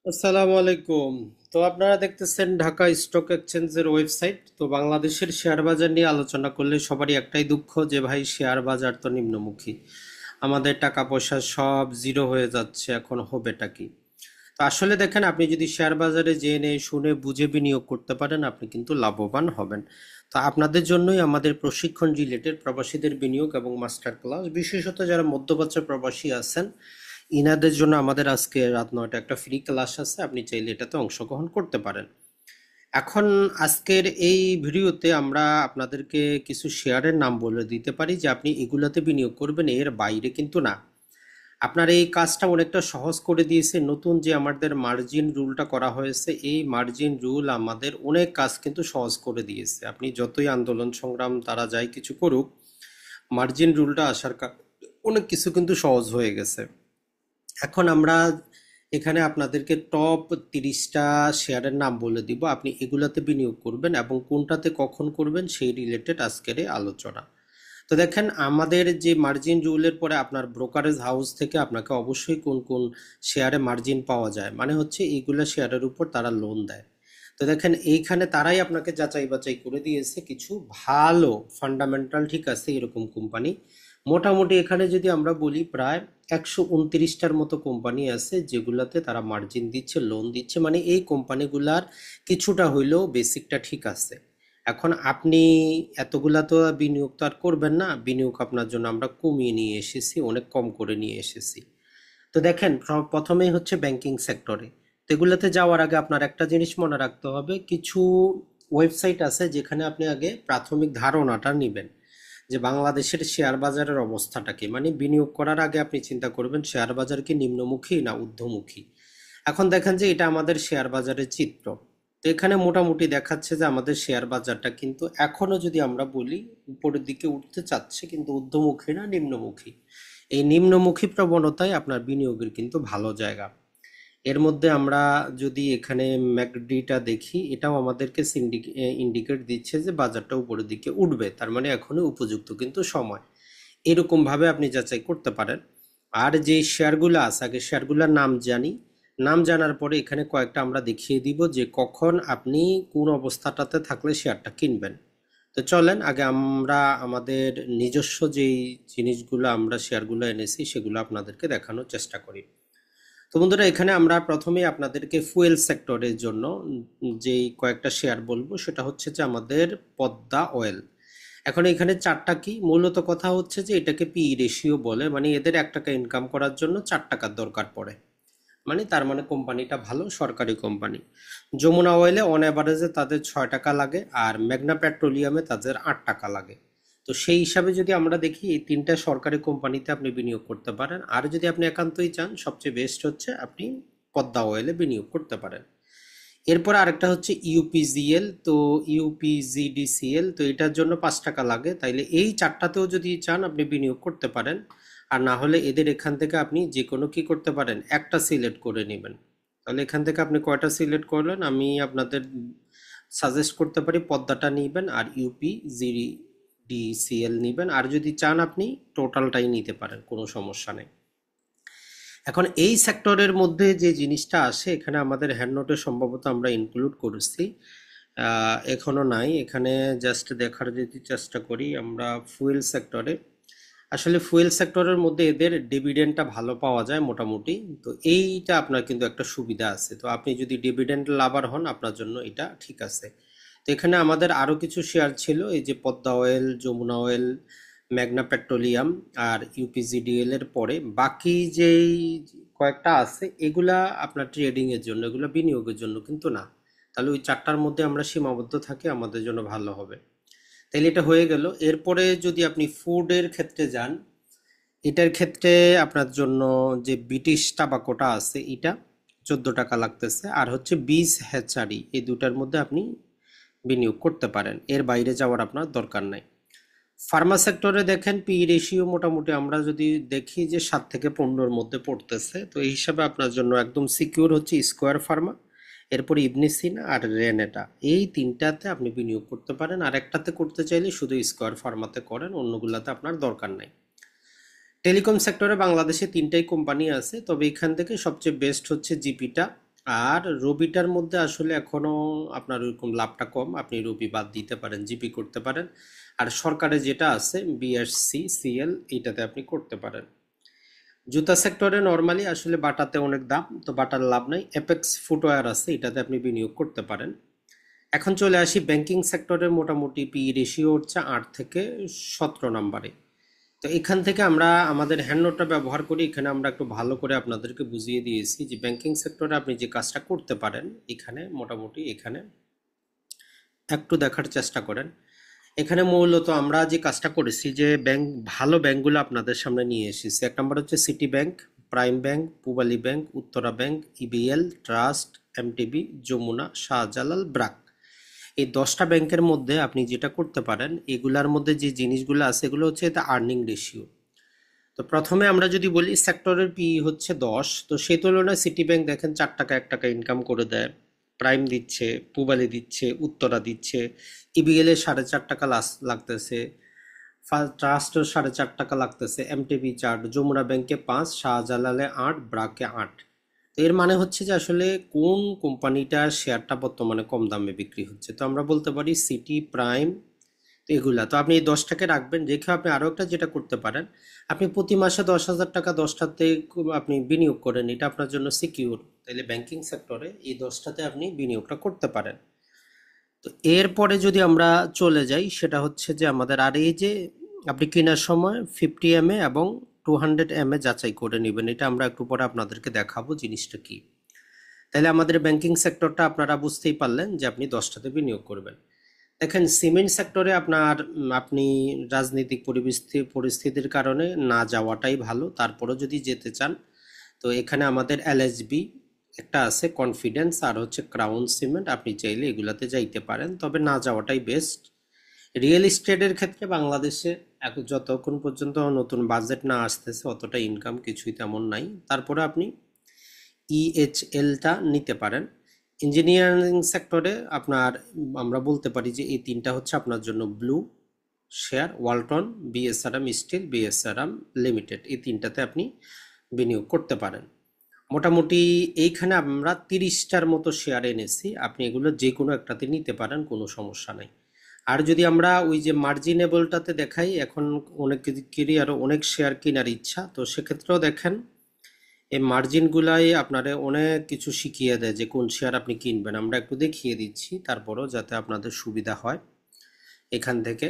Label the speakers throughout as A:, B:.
A: আসসালামু আলাইকুম। তো আপনারা দেখতেছেন ঢাকা স্টক এক্সচেঞ্জের ওয়েবসাইট। তো বাংলাদেশের শেয়ার বাজার নিয়ে আলোচনা করলে সবারই একটাই দুঃখ যে ভাই শেয়ার বাজার তো নিম্নমুখী, আমাদের টাকা পয়সা সব জিরো হয়ে যাচ্ছে, এখন হবেটা কি? তো আসলে দেখেন, আপনি যদি শেয়ার বাজারে জেনে শুনে বুঝে বিনিয়োগ করতে পারেন আপনি কিন্তু লাভবান হবেন। তো আপনাদের জন্যই আমাদের প্রশিক্ষণ রিলেটেড প্রবাসীদের বিনিয়োগ এবং মাস্টার ক্লাস, বিশেষত যারা মধ্যপ্রাচ্যের প্রবাসী আছেন ইনাদের জন্য আমাদের আজকে রাত ৯টা একটা ফ্রি ক্লাস আছে, আপনি চাইলে এটাতে অংশগ্রহণ করতে পারেন। এখন আজকের এই ভিডিওতে আমরা আপনাদেরকে কিছু শেয়ারের নাম বলে দিতে পারি যে আপনি এগুলাতে বিনিয়োগ করবেন, এর বাইরে কিন্তু না। আপনার এই কাজটা অনেকটা সহজ করে দিয়েছে নতুন যে আমাদের মার্জিন রুলটা করা হয়েছে। এই মার্জিন রুল আমাদের অনেক কাজ কিন্তু সহজ করে দিয়েছে। আপনি যতই আন্দোলন সংগ্রাম তারা যাই কিছু করুক, মার্জিন রুলটা আসার অনেক কিছু কিন্তু সহজ হয়ে গেছে। এখন আমরা এখানে আপনাদেরকে টপ 30টা শেয়ারের নাম বলে দিব, আপনি এগুলাতে বিনিয়োগ করবেন এবং কোনটাতে কখন করবেন সেই রিলেটেড আজকের এই আলোচনা। তো দেখেন, আমাদের যে মার্জিন রুলের পরে আপনার ব্রোকারেজ হাউস থেকে আপনাকে অবশ্যই কোন কোন শেয়ারে মার্জিন পাওয়া যায়, মানে হচ্ছে এইগুলা শেয়ারের উপর তারা লোন দেয়। তো দেখেন, এইখানে তারাই আপনাকে যাচাই বাছাই করে দিয়েছে কিছু ভালো ফান্ডামেন্টাল ঠিক আছে এরকম কোম্পানি। মোটামুটি এখানে যদি আমরা বলি প্রায় 129টার মতো কোম্পানি আছে যেগুলাতে তারা মার্জিন দিচ্ছে, লোন দিচ্ছে, মানে এই কোম্পানিগুলার কিছুটা হইলেও বেসিকটা ঠিক আছে। এখন আপনি এতগুলা তো বিনিয়োগ তো আর করবেন না, বিনিয়োগ আপনার জন্য আমরা কমিয়ে নিয়ে এসেছি, অনেক কম করে নিয়ে এসেছি। তো দেখেন, প্রথমেই হচ্ছে ব্যাংকিং সেক্টরে। তো এগুলোতে যাওয়ার আগে আপনার একটা জিনিস মনে রাখতে হবে, কিছু ওয়েবসাইট আছে যেখানে আপনি আগে প্রাথমিক ধারণাটা নেবেন যে বাংলাদেশের শেয়ার বাজারের অবস্থাটা কি। মানে বিনিয়োগ করার আগে আপনি চিন্তা করবেন শেয়ার বাজার কি নিম্নমুখী না ঊর্ধ্বমুখী। এখন দেখেন যে এটা আমাদের শেয়ার বাজারের চিত্র। তো এখানে মোটামুটি দেখাচ্ছে যে আমাদের শেয়ার বাজারটা কিন্তু এখনো যদি আমরা বলি উপরের দিকে উঠতে চাচ্ছে, কিন্তু ঊর্ধ্বমুখী না নিম্নমুখী। এই নিম্নমুখী প্রবণতায় আপনার বিনিয়োগের কিন্তু ভালো জায়গা। এর মধ্যে আমরা যদি এখানে ম্যাকডিটা দেখি, এটাও আমাদেরকে ইন্ডিকেট দিচ্ছে যে বাজারটা উপরের দিকে উঠবে, তার মানে এখনো উপযুক্ত কিন্তু সময়। এরকম ভাবে আপনি যাচাই করতে পারেন। আর যে শেয়ারগুলো আছে আগে শেয়ারগুলোর নাম জানি, নাম জানার পরে এখানে কয়েকটা আমরা দেখিয়ে দিব যে কখন আপনি কোন অবস্থাটাতে থাকলে শেয়ারটা কিনবেন। তো চলেন আগে আমরা আমাদের নিজস্ব যেই জিনিসগুলো আমরা শেয়ারগুলো এনেছি সেগুলো আপনাদেরকে দেখানোর চেষ্টা করি। তো বন্ধুরা, এখানে আমরা প্রথমে আপনাদেরকে ফুয়েল সেক্টরের জন্য যেই কয়েকটা শেয়ার বলবো সেটা হচ্ছে যে আমাদের পদ্মা অয়েল। এখন এখানে চারটা কি মূলত কথা হচ্ছে যে এটাকে পি রেশিও বলে, মানে এদের 1 টাকা ইনকাম করার জন্য 4 টাকার দরকার পড়ে। মানে তার মানে কোম্পানিটা ভালো, সরকারি কোম্পানি। যমুনা অয়েলে অন অ্যাভারেজে তাদের 6 টাকা লাগে, আর মেঘনা পেট্রোলিয়ামে তাদের 8 টাকা লাগে। তো সেই হিসাবে যদি আমরা দেখি এই তিনটা সরকারি কোম্পানিতে আপনি বিনিয়োগ করতে পারেন। আর যদি আপনি একান্তই চান সবচেয়ে বেস্ট হচ্ছে আপনি পদ্মা অয়েলে বিনিয়োগ করতে পারেন। এরপর আরেকটা হচ্ছে ইউপিজিএল। তো ইউপিজিডিসিএল, তো এটার জন্য 5 টাকা লাগে, তাইলে এই চারটাতেও যদি চান আপনি বিনিয়োগ করতে পারেন। আর না হলে এদের এখান থেকে আপনি যে কোনো কি করতে পারেন, একটা সিলেক্ট করে নেবেন। তাহলে এখান থেকে আপনি কয়টা সিলেক্ট করলেন, আমি আপনাদের সাজেস্ট করতে পারি পদ্মাটা নিবেন আর ইউপিজিডিসিএল নিবেন। আর যদি চান আপনি টোটালটাই নিতে পারেন, কোনো সমস্যা নেই। এখন এই সেক্টরের মধ্যে যে জিনিসটা আসে, এখানে আমাদের হ্যান্ড নোটে সম্ভবত আমরা ইনক্লুড করেছি, এখনো নাই এখানে। জাস্ট দেখার যদি চেষ্টা করি আমরা ফুয়েল সেক্টরে, আসলে ফুয়েল সেক্টরের মধ্যে এদের ডিভিডেন্ডটা ভালো পাওয়া যায় মোটামুটি। তো এইটা আপনার কিন্তু একটা সুবিধা আছে, তো আপনি যদি ডিভিডেন্ড লাভার হন আপনার জন্য এটা ঠিক আছে। তো এখানে আমাদের আরো কিছু শেয়ার ছিল, এই যে পদ্মা অয়েল, যমুনা অয়েল, ম্যাগনা পেট্রোলিয়াম আর ইউপিজিডিএল এর পরে বাকি যেই কয়েকটা আছে এগুলা আপনার ট্রেডিং এর জন্য, এগুলা বিনিয়োগের জন্য কিন্তু না। তাহলে ওই চারটার মধ্যে আমরা সীমাবদ্ধ থাকি, আমাদের জন্য ভালো হবে। তাইলে এটা হয়ে গেল। এরপরে যদি আপনি ফুডের ক্ষেত্রে যান, এটার ক্ষেত্রে আপনার জন্য যে ব্রিটিশ টাবাকোটা আছে এটা 14 টাকা লাগতেছে, আর হচ্ছে বীজ হ্যাচারি, এই দুটার মধ্যে আপনি বিনিয়োগ করতে পারেন, এর বাইরে যাওয়ার আপনার দরকার নাই। ফার্মা সেক্টরে দেখেন পি রেশিও মোটামুটি আমরা যদি দেখি যে 7 থেকে 15-র মধ্যে পড়তেছে। তো এই হিসাবে আপনার জন্য একদম সিকিউর হচ্ছে স্কোয়ার ফার্মা, এরপর ইবনিসিন আর রেনেটা, এই তিনটাতে আপনি বিনিয়োগ করতে পারেন। আর একটাতে করতে চাইলে শুধু স্কোয়ার ফার্মাতে করেন, অন্যগুলাতে আপনার দরকার নাই। টেলিকম সেক্টরে বাংলাদেশে তিনটাই কোম্পানি আছে, তবে এখান থেকে সবচেয়ে বেস্ট হচ্ছে জিপিটা আর রবিটার মধ্যে আসলে এখনো আপনার ওইরকম লাভটা কম, আপনি রবি বাদ দিতে পারেন, জিপি করতে পারেন। আর সরকারে যেটা আছে বিএসসি সিএল, এইটাতে আপনি করতে পারেন। জুতা সেক্টরে নর্মালি আসলে বাটাতে অনেক দাম, তো বাটার লাভ নাই। অ্যাপেক্স ফুটওয়্যার আছে, এটাতে আপনি বিনিয়োগ করতে পারেন। এখন চলে আসি ব্যাংকিং সেক্টরে। মোটামুটি পি রেশিও হচ্ছে 8 থেকে 17 নম্বরে। তো এখান থেকে আমরা আমাদের হ্যান্ড নোটটা ব্যবহার করি, এখানে আমরা একটু ভালো করে আপনাদেরকে বুঝিয়ে দিয়েছি যে ব্যাংকিং সেক্টরে আপনি যে কাজটা করতে পারেন। এখানে মোটামুটি এখানে একটু দেখার চেষ্টা করেন। এখানে মূলত আমরা যে কাজটা করেছি, যে ব্যাংক, ভালো ব্যাংকগুলো আপনাদের সামনে নিয়ে এসেছি। এক নম্বর হচ্ছে City Bank, prime bank, Pubali Bank, Uttara Bank, EBL, trust, MTB, Jamuna, Shahjalal, BRAC. এই 10টা ব্যাংকের মধ্যে আপনি যেটা করতে পারেন, এগুলার মধ্যে যে জিনিসগুলো আছে এগুলো হচ্ছে এটা আর্নিং রেশিও। তো প্রথমে আমরা যদি বলি সেক্টরের পি হচ্ছে 10, তো সেই তুলনায় সিটি ব্যাংক দেখেন 4 টাকা 1 টাকা ইনকাম করে দেয়। প্রাইম দিচ্ছে, পূবালী দিচ্ছে, উত্তরা দিচ্ছে, ইবিএল এর 4.5 টাকা লাগতেছে, ট্রাস্টের 4.5 টাকা লাগতেছে, এমটিবি 4, যমুনা ব্যাংকে 5, শাহজালালে 8, ব্রাকে 8। তো এর মানে হচ্ছে যে আসলে কোন কোম্পানিটার শেয়ারটা বর্তমানে কম দামে বিক্রি হচ্ছে। তো আমরা বলতে পারি সিটি, প্রাইম, তো এগুলা। তো আপনি এই 10টাকে রাখবেন, রেখে আপনি আরও একটা যেটা করতে পারেন, আপনি প্রতি মাসে 10,000 টাকা 10টাতে আপনি বিনিয়োগ করেন, এটা আপনার জন্য সিকিউর। তাহলে ব্যাংকিং সেক্টরে এই 10টাতে আপনি বিনিয়োগটা করতে পারেন। তো এরপরে যদি আমরা চলে যাই, সেটা হচ্ছে যে আমাদের আর এই যে আপনি কেনার সময় 50 mA এবং 200 mA যাচাই করে নেবেন। এটা আমরা একটু পরে আপনাদেরকে দেখাবো জিনিসটা কি। তাহলে আমাদের ব্যাংকিং সেক্টরটা আপনারা বুঝতেই পারলেন যে আপনি 10টাতে বিনিয়োগ করবেন। দেখেন সিমেন্ট সেক্টরে আপনি রাজনৈতিক পরিস্থিতির কারণে না যাওয়াটাই ভালো। তারপরেও যদি যেতে চান, তো এখানে আমাদের এলএসবি একটা আছে, কনফিডেন্স, আর হচ্ছে ক্রাউন সিমেন্ট, আপনি চাইলে এগুলাতে যাইতে পারেন, তবে না যাওয়াটাই বেস্ট। রিয়েল এস্টেটের ক্ষেত্রে বাংলাদেশে যতক্ষণ পর্যন্ত নতুন বাজেট না আসতেছে অতটা ইনকাম কিছুই তেমন নাই, তারপরে আপনি ইএইচএলটা নিতে পারেন। ইঞ্জিনিয়ারিং সেক্টরে আপনার, আমরা বলতে পারি যে এই 3টা হচ্ছে আপনার জন্য blue share, Walton, BSRM steel, BSRM limited, এই 3টাতে আপনি বিনিয়োগ করতে পারেন। মোটামুটি এইখানে আমরা 30টার মতো শেয়ার এনেছি, আপনি এগুলো যে কোনো একটাতে নিতে পারেন, কোনো সমস্যা নাই। আর যদি আমরা ওই যে মার্জিনেবলটাতে দেখাই, এখন অনেকেরই আরও অনেক শেয়ার কেনার ইচ্ছা, তো সেক্ষেত্রেও দেখেন এই মার্জিনগুলাই আপনারে অনেক কিছু শিখিয়ে দেয় যে কোন শেয়ার আপনি কিনবেন। আমরা একটু দেখিয়ে দিচ্ছি তারপরও, যাতে আপনাদের সুবিধা হয়। এখান থেকে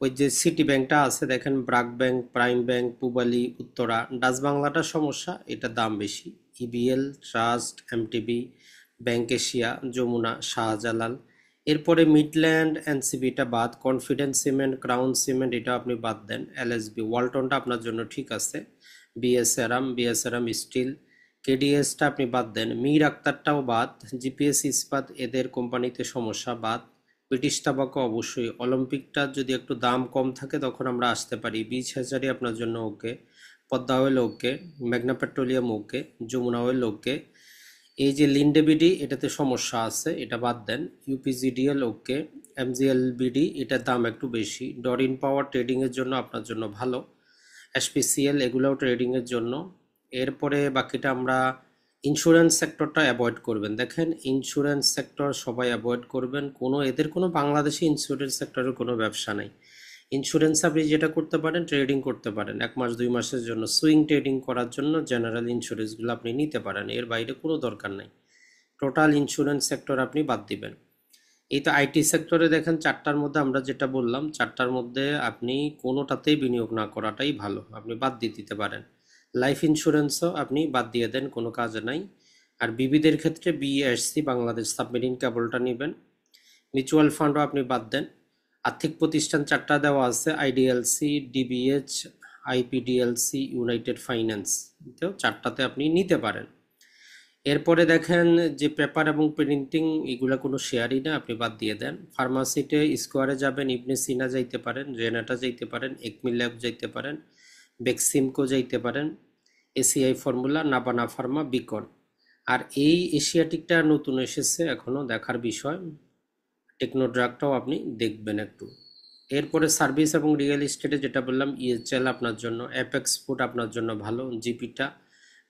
A: ওই যে সিটি ব্যাংকটা আছে দেখেন, BRAC bank, prime bank, Pubali, Uttara, Dutch বাংলাটার সমস্যা, এটার দাম বেশি। EBL, trust, MTB, bank Asia, Jamuna, Shahjalal. এরপরে মিডল্যান্ড, এনসিবিটা বাদ, কনফিডেন্স সিমেন্ট, ক্রাউন সিমেন্ট এটা আপনি বাদ দেন। এলএসবি, ওয়ালটনটা আপনার জন্য ঠিক আছে। বিএসআরএম স্টিল, কেডিএসটা আপনি বাদ দেন। মীর আক্তারটাও বাদ। জিপিএস ইস্পাত, এদের কোম্পানিতে সমস্যা, বাদ। ব্রিটিশ তাবাকো অবশ্যই। অলিম্পিকটা যদি একটু দাম কম থাকে তখন আমরা আসতে পারি। বিচ হ্যাচারি আপনার জন্য ওকে। Padma oil okay. মেঘনা petroleum okay. Jamuna oil okay. এই যে লিন্ডেবিডি, এটাতে সমস্যা আছে, এটা বাদ দেন। ইউপিজিডিএল ওকে। এমজিএলবিডি, এটার দাম একটু বেশি। ডরিন পাওয়ার ট্রেডিংয়ের জন্য আপনার জন্য ভালো। এসপিসিএল, এগুলোও ট্রেডিংয়ের জন্য। এরপরে বাকিটা আমরা ইন্স্যুরেন্স সেক্টরটা অ্যাভয়েড করবেন। দেখেন ইন্স্যুরেন্স সেক্টর সবাই অ্যাভয়েড করবেন, এদের কোনো বাংলাদেশি ইন্স্যুরেন্স সেক্টরের কোনো ব্যবসা নাই। ইন্স্যুরেন্স আপনি যেটা করতে পারেন, ট্রেডিং করতে পারেন 1 মাস 2 মাসের জন্য, সুইং ট্রেডিং করার জন্য জেনারেল ইন্স্যুরেন্সগুলো আপনি নিতে পারেন, এর বাইরে কোনো দরকার নাই। টোটাল ইন্স্যুরেন্স সেক্টর আপনি বাদ দিবেন। এই তো আইটি সেক্টরে দেখেন 4টার মধ্যে আমরা যেটা বললাম, 4টার মধ্যে আপনি কোনোটাতেই বিনিয়োগ না করাটাই ভালো, আপনি বাদ দিয়ে দিতে পারেন। লাইফ ইন্স্যুরেন্সও আপনি বাদ দিয়ে দেন, কোনো কাজে নাই। আর বিবিদের ক্ষেত্রে বিএসসি বাংলাদেশ সাবমেরিন কেবলটা নেবেন। মিউচুয়াল ফান্ডও আপনি বাদ দেন। আর্থিক প্রতিষ্ঠান 4টা দেওয়া আছে, আইডিএলসি, ডিবিএইচ, আইপিডিএলসি, ইউনাইটেড ফাইন্যান্স, তো 4টাতে আপনি নিতে পারেন। এরপরে দেখেন যে পেপার এবং প্রিন্টিং, এগুলো কোনো শেয়ারই না, আপনি বাদ দিয়ে দেন। ফার্মাসিতে স্কোয়ারে যাবেন, ইবনে সিনা যাইতে পারেন, রেনাটা যাইতে পারেন, একমি ল্যাব যাইতে পারেন, বেক্সিমকো যাইতে পারেন, এসিআই ফর্মুলা, নাবানা ফার্মা, বিকন। আর এই এশিয়াটিকটা নতুন এসেছে, এখনও দেখার বিষয়। টেকনোড্রাগটাও আপনি দেখবেন একটু। এরপরে সার্ভিস এবং রিয়েল এস্টেটে যেটা বললাম, ইএচএল আপনার জন্য, অ্যাপেক্স ফুড আপনার জন্য ভালো, জিপিটা,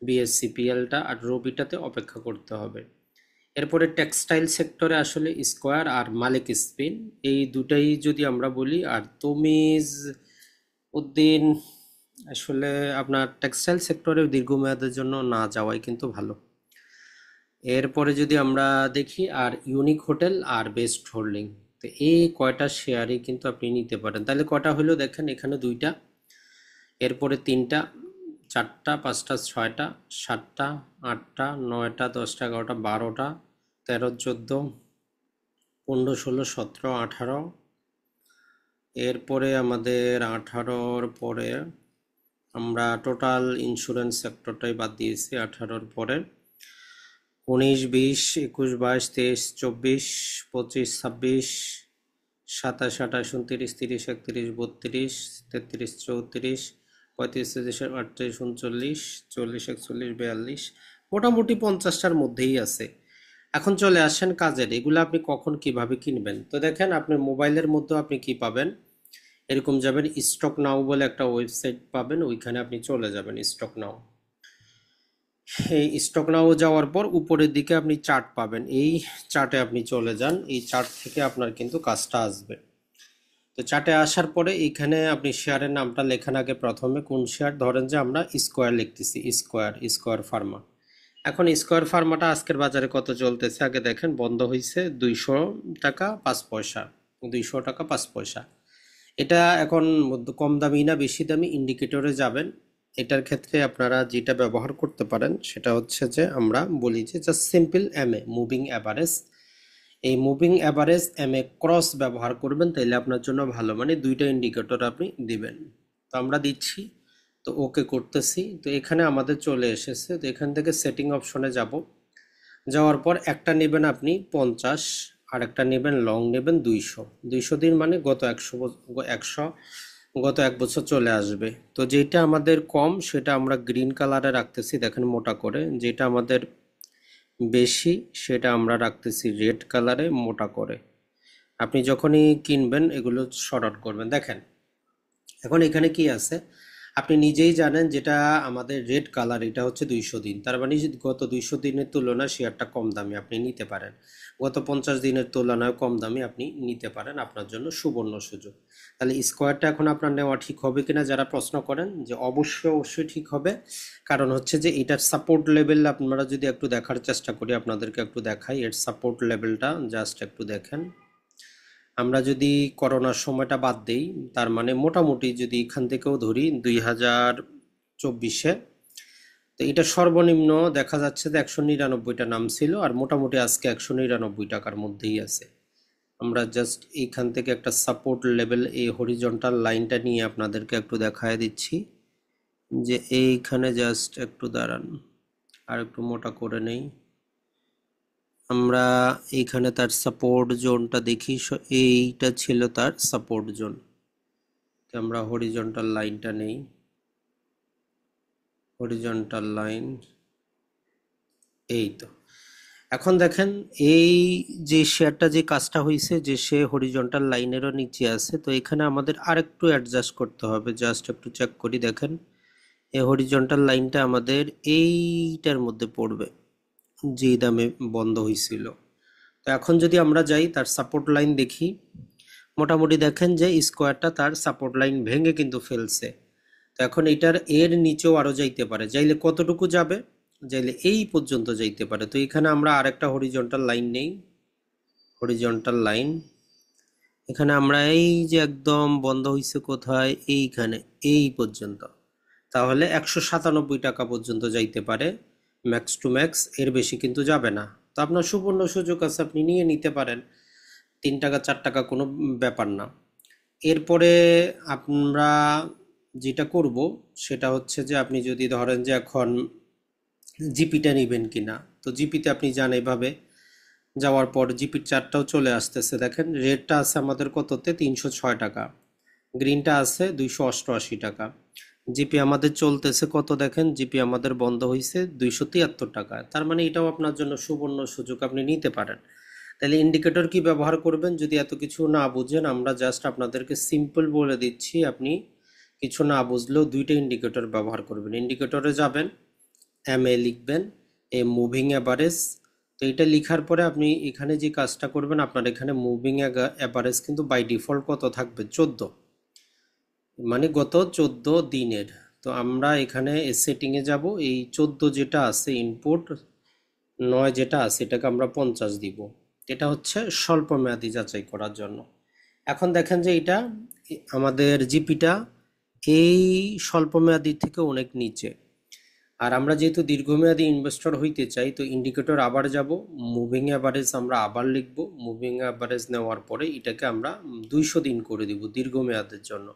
A: বিএসসিপিএলটা, আর রবিটাতে অপেক্ষা করতে হবে। এরপরে টেক্সটাইল সেক্টরে আসলে স্কোয়ার আর মালিক স্পিন, এই দুটাই যদি আমরা বলি। আর তমিজ উদ্দিন, আসলে আপনার টেক্সটাইল সেক্টরে দীর্ঘমেয়াদের জন্য না যাওয়াই কিন্তু ভালো। এরপরে যদি আমরা দেখি, আর ইউনিক হোটেল আর বেস্ট হোল্ডিং, তো এই কয়টা শেয়ারই কিন্তু আপনি নিতে পারেন। তাহলে কয়টা হলো দেখেন, এখানে দুইটা, এরপরে তিনটা, চারটা, পাঁচটা, ছয়টা, সাতটা, আটটা, নয়টা, দশটা, এগারোটা, বারোটা, 13, 14, 15, 16, 17, 18। এরপরে আমাদের 18-র পরে আমরা টোটাল ইন্স্যুরেন্স সেক্টরটাই বাদ দিয়েছি। 18-র পরে 19, 20, 21, 22, 23, 24, 25, 26, 27, 28, 29, 30, 31, 32, 33, 34, 35, 36, 38, 39, 40, 41, 42, মোটামুটি 50টার মধ্যেই আছে। এখন চলে আসেন কাজের, এগুলো আপনি কখন কিভাবে কিনবেন। তো দেখেন, আপনার মোবাইলের মধ্যে আপনি কি পাবেন, এরকম যাবেন, স্টক নাও বলে একটা ওয়েবসাইট পাবেন, ওইখানে আপনি চলে যাবেন স্টক নাও। এই স্টক নাও যাওয়ার পর উপরের দিকে আপনি চার্ট পাবেন, এই চার্টে আপনি চলে যান, এই চার্ট থেকে আপনার কিন্তু কাজটা আসবে। তো চার্টে আসার পরে এইখানে আপনি শেয়ারের নামটা লেখার আগে প্রথমে কোন শেয়ার, ধরেন যে আমরা স্কোয়ার লিখতেছি, স্কোয়ার ফার্মা। এখন স্কোয়ার ফার্মাটা আজকের বাজারে কত চলতেছে আগে দেখেন, বন্ধ হয়েছে 200 টাকা 5 পয়সা, 200 টাকা 5 পয়সা। এটা এখন কম দামি না বেশি দামি, ইন্ডিকেটরে যাবেন। এটার ক্ষেত্রে আপনারা যেটা ব্যবহার করতে পারেন সেটা হচ্ছে যে আমরা বলি যে just simple MA, moving average. এই মুভিং অ্যাভারেজ এমএ ক্রস ব্যবহার করবেন, তাইলে আপনার জন্য ভালো, মানে দুইটা ইন্ডিকেটর আপনি দিবেন। তো আমরা দিচ্ছি, তো ওকে করতেছি। তো এখানে আমাদের চলে এসেছে, তো এখান থেকে সেটিং অপশনে যাব। যাওয়ার পর একটা নেবেন আপনি 50, আর একটা নেবেন লং নেবেন 200। 200 দিন মানে গত 100 গত 1 বছর চলে আসবে। তো যেটা আমাদের কম সেটা আমরা গ্রিন কালারে রাখতেছি, দেখেন মোটা করে। যেটা আমাদের বেশি সেটা আমরা রাখতেছি রেড কালারে মোটা করে। আপনি যখনই কিনবেন এগুলো শর্ট আউট করবেন। দেখেন এখন এখানে কি আছে, আপনি নিজেই জানেন, যেটা আমাদের রেড কালার এটা হচ্ছে 200 দিন, তার মানে গত 200 দিনের তুলনায় শেয়ারটা কম দামে আপনি নিতে পারেন। গত 50 দিনের তুলনায় কম দামে আপনি নিতে পারেন, আপনার জন্য সুবর্ণ সুযোগ। তাহলে স্কোয়ারটা এখন আপনার নেওয়া ঠিক হবে কিনা যারা প্রশ্ন করেন, যে অবশ্যই অবশ্যই ঠিক হবে। কারণ হচ্ছে যে এটার সাপোর্ট লেভেল আপনারা যদি একটু দেখার চেষ্টা করি, আপনাদেরকে একটু দেখাই এর সাপোর্ট লেভেলটা, জাস্ট একটু দেখেন। আমরা যদি করোনার সময়টা বাদ দেই, তার মানে মোটামুটি যদি এখান থেকেও ধরি 2024-এ, তো এটা সর্বনিম্ন দেখা যাচ্ছে যে 199টা নাম ছিল, আর মোটামুটি আজকে 199 টাকার মধ্যেই আছে। আমরা জাস্ট এইখান থেকে একটা সাপোর্ট লেভেল, এই হরিজন্টাল লাইনটা নিয়ে আপনাদেরকে একটু দেখায় দিচ্ছি, যে এইখানে জাস্ট একটু দাঁড়ান, আর একটু মোটা করে নেই। আমরা এইখানে তার সাপোর্ট জোনটা দেখি, এইটা ছিল তার সাপোর্ট জোন। আমরা হরিজন্টাল লাইনটা নেই, হরিজন্টাল লাইন, এই তো। এখন দেখেন এই যে শেয়ারটা যে কাজটা হয়েছে, যে সে হরিজন্টাল লাইনেরও নিচে আছে, তো এখানে আমাদের আরেকটু অ্যাডজাস্ট করতে হবে। জাস্ট একটু চেক করি, দেখেন এই হরিজন্টাল লাইনটা আমাদের এইটার মধ্যে পড়বে, যে দামে বন্ধ হয়েছিল। তো এখন যদি আমরা যাই তার সাপোর্ট লাইন দেখি, মোটামুটি দেখেন যে স্কোয়ারটা তার সাপোর্ট লাইন ভেঙে কিন্তু ফেলছে। তো এখন এটার এর নিচেও আরো যাইতে পারে, যাইলে কতটুকু যাবে, যাইলে এই পর্যন্ত যাইতে পারে। তো এখানে আমরা আরেকটা হরিজন্টাল লাইন নেই, হরিজন্টাল লাইন। এখানে আমরা এই যে একদম বন্ধ হয়েছে কোথায়, এইখানে, এই পর্যন্ত। তাহলে 197 টাকা পর্যন্ত যাইতে পারে ম্যাক্স টু ম্যাক্স, এর বেশি কিন্তু যাবে না। তো আপনার সুবর্ণ সুযোগ আছে, আপনি নিয়ে নিতে পারেন, 3 টাকা 4 টাকা কোনো ব্যাপার না। এরপরে আমরা যেটা করব সেটা হচ্ছে যে আপনি যদি ধরেন যে এখন জিপিটা নেবেন কিনা, তো জিপিতে আপনি যান এভাবে, যাওয়ার পর জিপির চার্টটাও চলে আসতেছে, দেখেন রেডটা আছে আমাদের কততে, 306 টাকা, গ্রিনটা আছে 288 টাকা। জিপি আমাদের চলতেছে কত, দেখেন জিপি আমাদের বন্ধ হয়েছে 273 টাকা। তার মানে এটাও আপনার জন্য সুবর্ণ সুযোগ, আপনি নিতে পারেন। তাহলে ইন্ডিকেটর কি ব্যবহার করবেন যদি এত কিছু না বুঝেন, আমরা জাস্ট আপনাদেরকে সিম্পল বলে দিচ্ছি, আপনি কিছু না বুঝলেও দুইটা ইন্ডিকেটর ব্যবহার করবেন। ইন্ডিকেটরে যাবেন, এমএ লিখবেন, এ মুভিং অ্যাভারেজ, তো এটা লিখার পরে আপনি এখানে যে কাজটা করবেন, আপনার এখানে মুভিং অ্যাভারেজ কিন্তু বাই ডিফল্ট কত থাকবে, 14, মানে গত 14 দিনের। তো আমরা এখানে সেটিংয়ে যাব, এই 14 যেটা আছে ইনপুট, 9 যেটা আছে এটাকে আমরা 50 দিব। এটা হচ্ছে স্বল্প মেয়াদি যাচাই করার জন্য। এখন দেখেন যে এটা আমাদের জিপিটা এই স্বল্প মেয়াদি থেকে অনেক নিচে। আর আমরা যেহেতু দীর্ঘমেয়াদী ইনভেস্টর হইতে চাই, তো ইন্ডিকেটর আবার যাব, মুভিং অ্যাভারেজ আমরা আবার লিখব। মুভিং অ্যাভারেজ নেওয়ার পরে এটাকে আমরা 200 দিন করে দিব দীর্ঘমেয়াদের জন্য।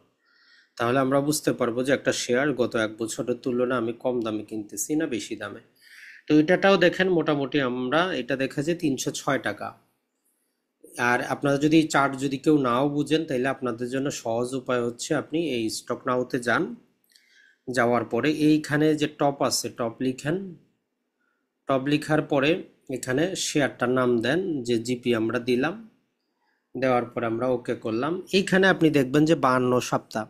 A: তাহলে আমরা বুঝতে পারবো যে একটা শেয়ার গত 1 বছরের তুলনায় আমি কম দামে কিনতেছি না বেশি দামে। তো এটাটাও দেখেন মোটামুটি আমরা এটা দেখা যায় 306 টাকা। আর আপনারা যদি চার্ট যদি কেউ নাও বুঝেন, তাহলে আপনাদের জন্য সহজ উপায় হচ্ছে আপনি এই স্টক নাওতে যান, যাওয়ার পরে এইখানে যে টপ আছে টপ লিখেন, টপ লিখার পরে এখানে শেয়ারটার নাম দেন, যে জিপি আমরা দিলাম, দেওয়ার পরে আমরা ওকে করলাম। এইখানে আপনি দেখবেন যে 52 সপ্তাহ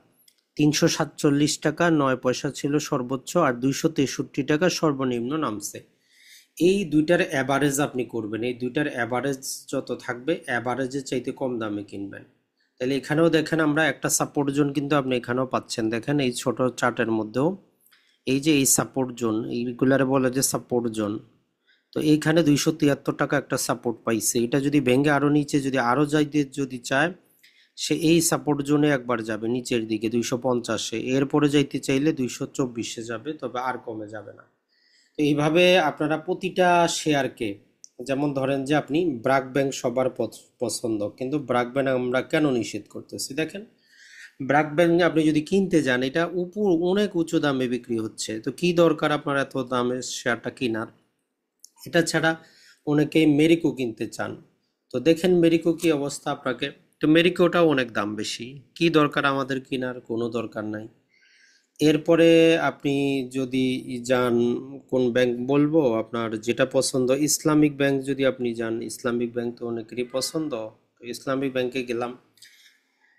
A: 347 টাকা 9 পয়সা ছিল সর্বোচ্চ, আর 263 টাকা সর্বনিম্ন নামছে। এই দুইটার অ্যাভারেজ আপনি করবেন, এই দুইটার অ্যাভারেজ যত থাকবে অ্যাভারেজের চাইতে কম দামে কিনবেন। তাহলে এখানেও দেখেন আমরা একটা সাপোর্ট জোন কিন্তু আপনি এখানেও পাচ্ছেন, দেখেন এই ছোট চার্টের মধ্যেও এই যে এই সাপোর্ট জোন, এইগুলারে বলে যে সাপোর্ট জোন। তো এইখানে 273 টাকা একটা সাপোর্ট পাইছে, এটা যদি ভেঙে আরো নিচে যদি আরো যাইতে যদি চায়, সে এই সাপোর্ট জোনে একবার যাবে নিচের দিকে 250-এ, এরপরে যাইতে চাইলে 224-এ যাবে, তবে আর কমে যাবে না। তো এইভাবে আপনারা প্রতিটা শেয়ারকে, যেমন ধরেন যে আপনি ব্র্যাক ব্যাংক সবার পছন্দ, কিন্তু ব্র্যাক ব্যাংক আমরা কেন নিষেধ করতেছি দেখেন। ব্র্যাক ব্যাংক আপনি যদি কিনতে যান, এটা অনেক উঁচু দামে বিক্রি হচ্ছে, তো কি দরকার আপনার এত দামে শেয়ারটা কেনার। এটা ছাড়া অনেকেই মেরিকো কিনতে চান, তো দেখেন মেরিকো কি অবস্থা আপনাকে। তো মেরিকোটাও অনেক দাম বেশি, কি দরকার আমাদের কেনার, কোনো দরকার নাই। এরপরে আপনি যদি যান, কোন ব্যাংক বলবো, আপনার যেটা পছন্দ, ইসলামিক ব্যাংক যদি আপনি যান, ইসলামিক ব্যাংক তো অনেকেরই পছন্দ, তো ইসলামিক ব্যাংকে গেলাম।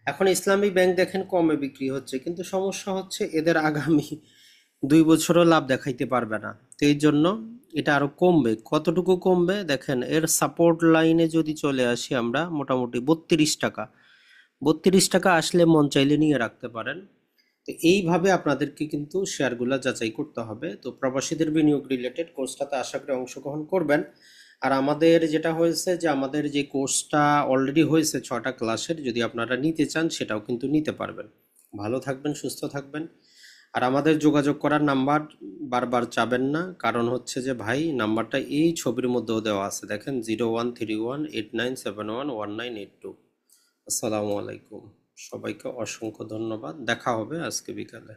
A: এখন ইসলামিক ব্যাংক দেখেন কমে বিক্রি হচ্ছে, কিন্তু সমস্যা হচ্ছে এদের আগামী 2 বছরও লাভ দেখাইতে পারবে না। তো এই জন্য এটা আরো কমবে, কতটুকু কমবে দেখেন, এর সাপোর্ট লাইনে যদি চলে আসি আমরা, মোটামুটি 32 টাকা, 32 টাকা আসলে মন চাইলে নিয়ে রাখতে পারেন। তো এইভাবে আপনাদেরকে কিন্তু শেয়ারগুলো যাচাই করতে হবে। তো প্রবাসীদের বিনিয়োগ রিলেটেড কোর্সটাতে আশা করি অংশগ্রহণ করবেন। আর আমাদের যেটা হয়েছে যে আমাদের যে কোর্সটা অলরেডি হয়েছে 6টা ক্লাসের, যদি আপনারা নিতে চান সেটাও কিন্তু নিতে পারবেন। ভালো থাকবেন, সুস্থ থাকবেন। আর আমাদের যোগাযোগ করার নাম্বার বারবার চাবেন না, কারণ হচ্ছে যে ভাই নাম্বারটা এই ছবির মধ্যেও দেওয়া আছে, দেখেন 013189711982। আসসালামু আলাইকুম, সবাইকে অসংখ্য ধন্যবাদ, দেখা হবে আজকে বিকালে।